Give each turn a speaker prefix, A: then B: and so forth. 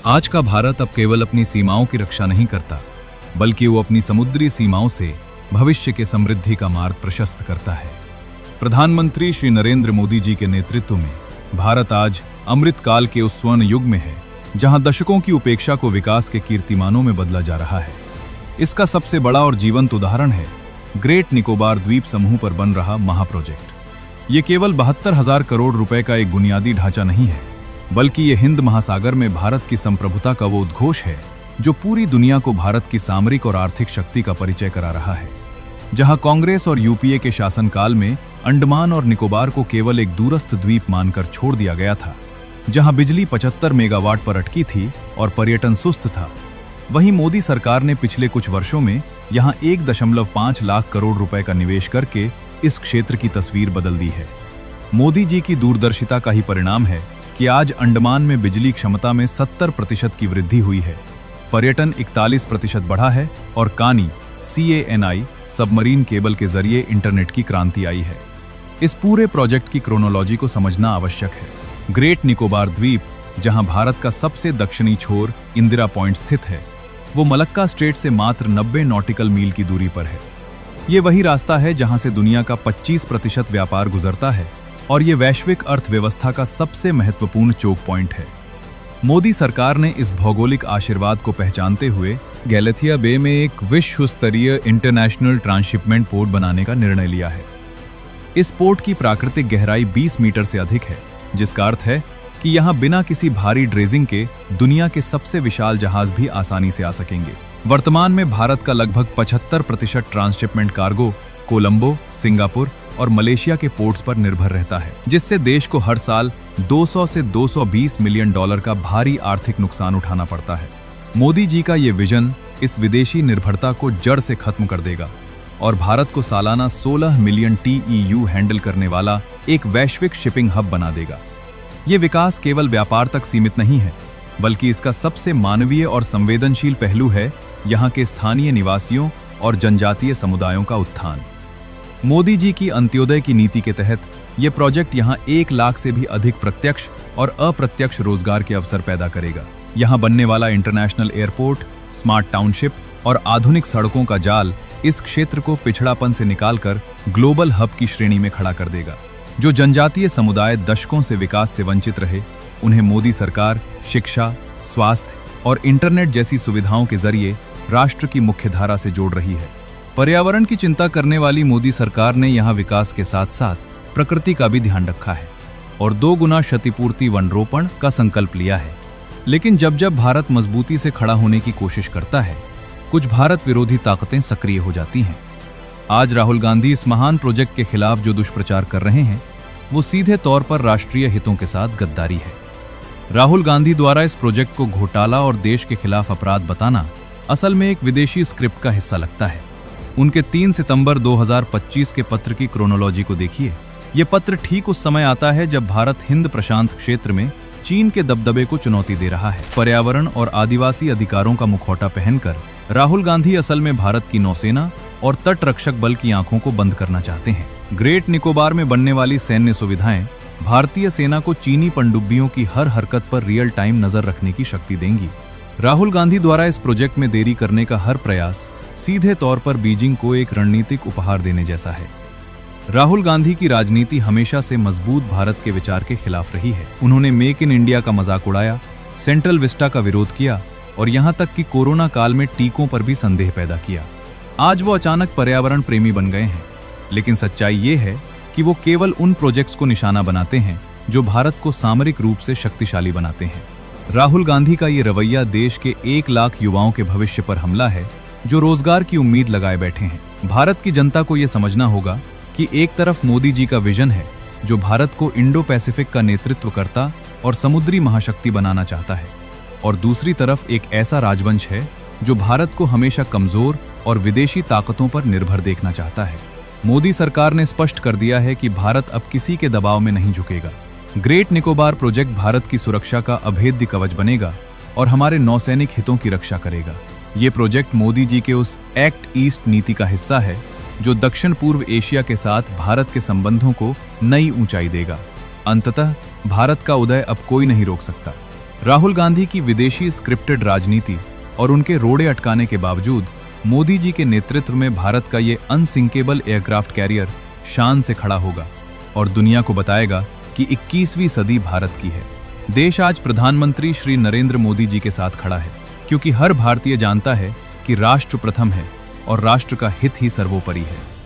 A: आज का भारत अब केवल अपनी सीमाओं की रक्षा नहीं करता, बल्कि वो अपनी समुद्री सीमाओं से भविष्य के समृद्धि का मार्ग प्रशस्त करता है। प्रधानमंत्री श्री नरेंद्र मोदी जी के नेतृत्व में भारत आज अमृत काल के उस स्वर्ण युग में है, जहां दशकों की उपेक्षा को विकास के कीर्तिमानों में बदला जा रहा है। इसका सबसे बड़ा और जीवंत उदाहरण है ग्रेट निकोबार द्वीप समूह पर बन रहा महाप्रोजेक्ट। ये केवल 72,000 करोड़ रुपए का एक बुनियादी ढांचा नहीं है, बल्कि ये हिंद महासागर में भारत की संप्रभुता का वो उद्घोष है जो पूरी दुनिया को भारत की सामरिक और आर्थिक शक्ति का परिचय करा रहा है। जहां कांग्रेस और यूपीए के शासनकाल में अंडमान और निकोबार को केवल एक दूरस्थ द्वीप मानकर छोड़ दिया गया था, जहां बिजली 75 मेगावाट पर अटकी थी और पर्यटन सुस्त था, वहीं मोदी सरकार ने पिछले कुछ वर्षों में यहां 1.5 लाख करोड़ रुपए का निवेश करके इस क्षेत्र की तस्वीर बदल दी है। मोदी जी की दूरदर्शिता का ही परिणाम है कि आज अंडमान में बिजली क्षमता में 70% की वृद्धि हुई है, पर्यटन 41% बढ़ा है और कानी CANI सबमरीन केबल के जरिए इंटरनेट की क्रांति आई है। इस पूरे प्रोजेक्ट की क्रोनोलॉजी को समझना आवश्यक है। ग्रेट निकोबार द्वीप, जहां भारत का सबसे दक्षिणी छोर इंदिरा पॉइंट स्थित है, वो मलक्का स्ट्रेट से मात्र 90 नॉटिकल मील की दूरी पर है। ये वही रास्ता है जहां से दुनिया का 25% व्यापार गुजरता है और ये वैश्विक अर्थव्यवस्था का सबसे महत्वपूर्ण चोक पॉइंट है। मोदी सरकार ने इस भौगोलिक आशीर्वाद को पहचानते हुए गैलेथिया बे में एक विश्व स्तरीय इंटरनेशनल ट्रांसशिपमेंट पोर्ट बनाने का निर्णय लिया है। इस पोर्ट की प्राकृतिक गहराई 20 मीटर से अधिक है, जिसका अर्थ है कि यहां बिना किसी भारी ड्रेजिंग के दुनिया के सबसे विशाल जहाज भी आसानी से आ सकेंगे। वर्तमान में भारत का लगभग 75% ट्रांसशिपमेंट कार्गो कोलंबो, सिंगापुर और मलेशिया के पोर्ट्स पर निर्भर रहता है, जिससे देश को हर साल 200 से 220 मिलियन डॉलर का भारी आर्थिक नुकसान उठाना पड़ता है। मोदी जी का ये विजन इस विदेशी निर्भरता को जड़ से खत्म कर देगा और भारत को सालाना 16 मिलियन TEU हैंडल करने वाला एक वैश्विक शिपिंग हब बना देगा। ये विकास केवल व्यापार तक सीमित नहीं है, बल्कि इसका सबसे मानवीय और संवेदनशील पहलू है यहाँ के स्थानीय निवासियों और जनजातीय समुदायों का उत्थान। मोदी जी की अंत्योदय की नीति के तहत ये प्रोजेक्ट यहाँ 1 लाख से भी अधिक प्रत्यक्ष और अप्रत्यक्ष रोजगार के अवसर पैदा करेगा। यहाँ बनने वाला इंटरनेशनल एयरपोर्ट, स्मार्ट टाउनशिप और आधुनिक सड़कों का जाल इस क्षेत्र को पिछड़ापन से निकालकर ग्लोबल हब की श्रेणी में खड़ा कर देगा। जो जनजातीय समुदाय दशकों से विकास से वंचित रहे, उन्हें मोदी सरकार शिक्षा, स्वास्थ्य और इंटरनेट जैसी सुविधाओं के जरिए राष्ट्र की मुख्यधारा से जोड़ रही है। पर्यावरण की चिंता करने वाली मोदी सरकार ने यहाँ विकास के साथ साथ प्रकृति का भी ध्यान रखा है और 2 गुना क्षतिपूर्ति वनरोपण का संकल्प लिया है। लेकिन जब जब भारत मजबूती से खड़ा होने की कोशिश करता है, कुछ भारत विरोधी ताकतें सक्रिय हो जाती हैं। आज राहुल गांधी इस महान प्रोजेक्ट के खिलाफ जो दुष्प्रचार कर रहे हैं, वो सीधे तौर पर राष्ट्रीय हितों के साथ गद्दारी है। राहुल गांधी द्वारा इस प्रोजेक्ट को घोटाला और देश के खिलाफ अपराध बताना असल में एक विदेशी स्क्रिप्ट का हिस्सा लगता है। उनके 3 सितंबर 2025 के पत्र की क्रोनोलॉजी को देखिए। ये पत्र ठीक उस समय आता है जब भारत हिंद प्रशांत क्षेत्र में चीन के दबदबे को चुनौती दे रहा है। पर्यावरण और आदिवासी अधिकारों का मुखौटा पहनकर राहुल गांधी असल में भारत की नौसेना और तट रक्षक बल की आंखों को बंद करना चाहते हैं। ग्रेट निकोबार में बनने वाली सैन्य सुविधाएं भारतीय सेना को चीनी पनडुब्बियों की हर हरकत पर रियल टाइम नजर रखने की शक्ति देंगी। राहुल गांधी द्वारा इस प्रोजेक्ट में देरी करने का हर प्रयास सीधे तौर पर बीजिंग को एक रणनीतिक उपहार देने जैसा है। राहुल गांधी की राजनीति हमेशा से मजबूत भारत के विचार के खिलाफ रही है। उन्होंने मेक इन इंडिया का मजाक उड़ाया, सेंट्रल विस्टा का विरोध किया और यहां तक कि कोरोना काल में टीकों पर भी संदेह पैदा किया। आज वो अचानक पर्यावरण प्रेमी बन गए हैं, लेकिन सच्चाई ये है कि वो केवल उन प्रोजेक्ट्स को निशाना बनाते हैं जो भारत को सामरिक रूप से शक्तिशाली बनाते हैं। राहुल गांधी का ये रवैया देश के 1 लाख युवाओं के भविष्य पर हमला है, जो रोजगार की उम्मीद लगाए बैठे हैं। भारत की जनता को यह समझना होगा कि एक तरफ मोदी जी का विजन है, जो भारत को इंडो पैसिफिक का नेतृत्व करता और समुद्री महाशक्ति बनाना चाहता है, और दूसरी तरफ एक ऐसा राजवंश है जो भारत को हमेशा कमजोर और विदेशी ताकतों पर निर्भर देखना चाहता है। मोदी सरकार ने स्पष्ट कर दिया है कि भारत अब किसी के दबाव में नहीं झुकेगा। ग्रेट निकोबार प्रोजेक्ट भारत की सुरक्षा का अभेद्य कवच बनेगा और हमारे नौसैनिक हितों की रक्षा करेगा। ये प्रोजेक्ट मोदी जी के उस एक्ट ईस्ट नीति का हिस्सा है, जो दक्षिण पूर्व एशिया के साथ भारत के संबंधों को नई ऊंचाई देगा। अंततः भारत का उदय अब कोई नहीं रोक सकता। राहुल गांधी की विदेशी स्क्रिप्टेड राजनीति और उनके रोड़े अटकाने के बावजूद मोदी जी के नेतृत्व में भारत का ये अनसिंकेबल एयरक्राफ्ट कैरियर शान से खड़ा होगा और दुनिया को बताएगा कि 21वीं सदी भारत की है। देश आज प्रधानमंत्री श्री नरेंद्र मोदी जी के साथ खड़ा है, क्योंकि हर भारतीय जानता है कि राष्ट्र प्रथम है और राष्ट्र का हित ही सर्वोपरि है।